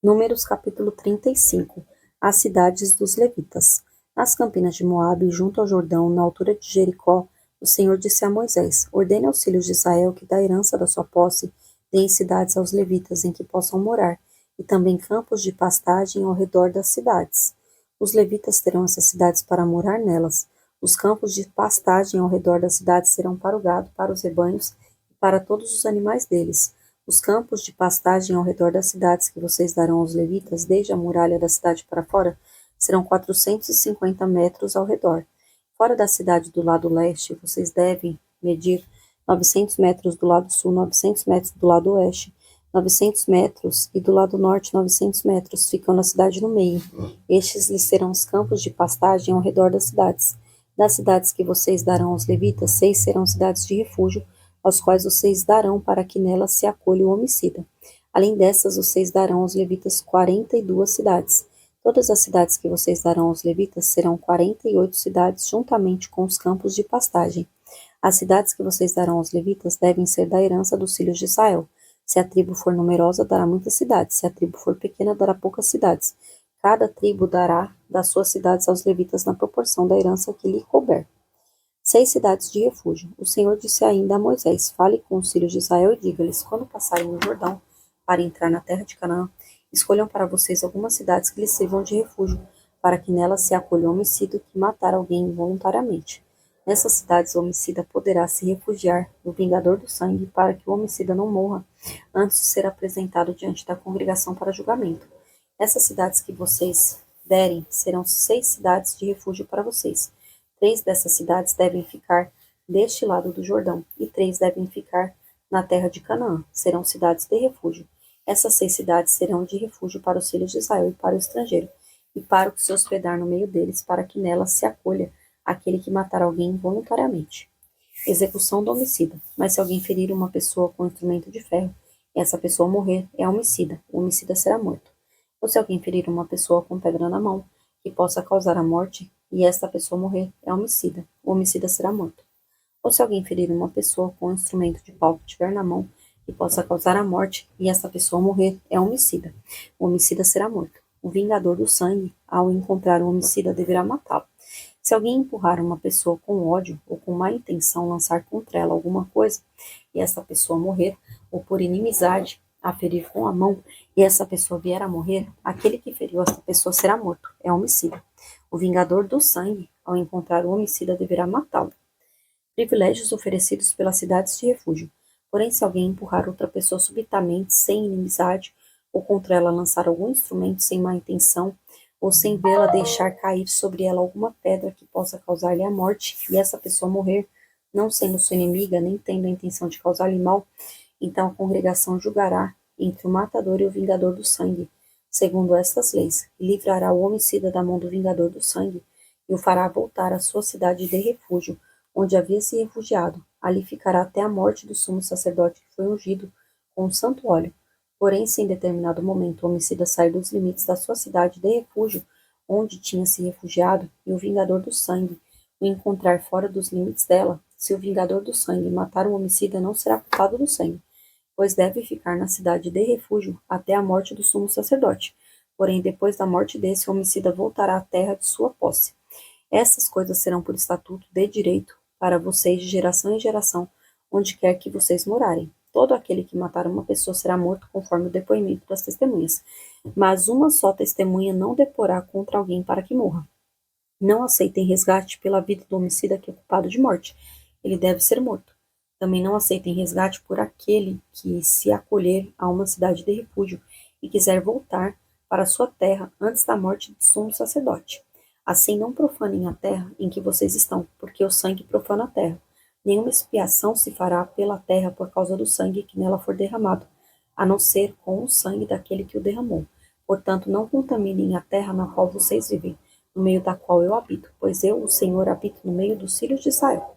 Números capítulo 35. As cidades dos levitas. Nas campinas de Moabe, junto ao Jordão, na altura de Jericó, o Senhor disse a Moisés: Ordene aos filhos de Israel que da herança da sua posse deem cidades aos levitas em que possam morar, e também campos de pastagem ao redor das cidades. Os levitas terão essas cidades para morar nelas. Os campos de pastagem ao redor das cidades serão para o gado, para os rebanhos e para todos os animais deles. Os campos de pastagem ao redor das cidades que vocês darão aos levitas, desde a muralha da cidade para fora, serão 450 metros ao redor. Fora da cidade do lado leste, vocês devem medir 900 metros do lado sul, 900 metros do lado oeste, 900 metros, e do lado norte 900 metros, ficam na cidade no meio. Estes lhes serão os campos de pastagem ao redor das cidades. Das cidades que vocês darão aos levitas, 6 serão cidades de refúgio, aos quais vocês darão para que nelas se acolha o homicida. Além dessas, vocês darão aos levitas 42 cidades. Todas as cidades que vocês darão aos levitas serão 48 cidades, juntamente com os campos de pastagem. As cidades que vocês darão aos levitas devem ser da herança dos filhos de Israel. Se a tribo for numerosa, dará muitas cidades. Se a tribo for pequena, dará poucas cidades. Cada tribo dará das suas cidades aos levitas na proporção da herança que lhe couber. 6 cidades de refúgio. O Senhor disse ainda a Moisés: Fale com os filhos de Israel e diga-lhes: Quando passarem o Jordão para entrar na terra de Canaã, escolham para vocês algumas cidades que lhes sirvam de refúgio, para que nelas se acolha o homicida que matar alguém involuntariamente. Nessas cidades o homicida poderá se refugiar no vingador do sangue, para que o homicida não morra antes de ser apresentado diante da congregação para julgamento. Essas cidades que vocês derem serão 6 cidades de refúgio para vocês. 3 dessas cidades devem ficar deste lado do Jordão, e 3 devem ficar na terra de Canaã. Serão cidades de refúgio. Essas 6 cidades serão de refúgio para os filhos de Israel e para o estrangeiro, e para o que se hospedar no meio deles, para que nelas se acolha aquele que matar alguém voluntariamente. Execução do homicida. Mas se alguém ferir uma pessoa com instrumento de ferro, e essa pessoa morrer, é homicida. O homicida será morto. Ou se alguém ferir uma pessoa com pedra na mão, que possa causar a morte, e esta pessoa morrer, é homicida. O homicida será morto. Ou se alguém ferir uma pessoa com um instrumento de pau que tiver na mão, que possa causar a morte, e esta pessoa morrer, é homicida. O homicida será morto. O vingador do sangue, ao encontrar o homicida, deverá matá-lo. Se alguém empurrar uma pessoa com ódio ou com má intenção lançar contra ela alguma coisa, e essa pessoa morrer, ou por inimizade a ferir com a mão, e essa pessoa vier a morrer, aquele que feriu essa pessoa será morto. É homicida. O vingador do sangue, ao encontrar o homicida, deverá matá-lo. Privilégios oferecidos pelas cidades de refúgio. Porém, se alguém empurrar outra pessoa subitamente, sem inimizade, ou contra ela lançar algum instrumento sem má intenção, ou sem vê-la deixar cair sobre ela alguma pedra que possa causar-lhe a morte, e essa pessoa morrer, não sendo sua inimiga, nem tendo a intenção de causar-lhe mal, então a congregação julgará entre o matador e o vingador do sangue, segundo estas leis, e livrará o homicida da mão do vingador do sangue, e o fará voltar à sua cidade de refúgio, onde havia se refugiado. Ali ficará até a morte do sumo sacerdote que foi ungido com o santo óleo. Porém, se em determinado momento o homicida sair dos limites da sua cidade de refúgio, onde tinha se refugiado, e o vingador do sangue o encontrar fora dos limites dela, se o vingador do sangue matar o homicida, não será culpado do sangue, pois deve ficar na cidade de refúgio até a morte do sumo sacerdote. Porém, depois da morte desse, o homicida voltará à terra de sua posse. Essas coisas serão por estatuto de direito para vocês de geração em geração, onde quer que vocês morarem. Todo aquele que matar uma pessoa será morto conforme o depoimento das testemunhas. Mas uma só testemunha não deporá contra alguém para que morra. Não aceitem resgate pela vida do homicida que é culpado de morte. Ele deve ser morto. Também não aceitem resgate por aquele que se acolher a uma cidade de refúgio e quiser voltar para sua terra antes da morte do sumo sacerdote. Assim não profanem a terra em que vocês estão, porque o sangue profana a terra. Nenhuma expiação se fará pela terra por causa do sangue que nela for derramado, a não ser com o sangue daquele que o derramou. Portanto, não contaminem a terra na qual vocês vivem, no meio da qual eu habito, pois eu, o Senhor, habito no meio dos filhos de Israel.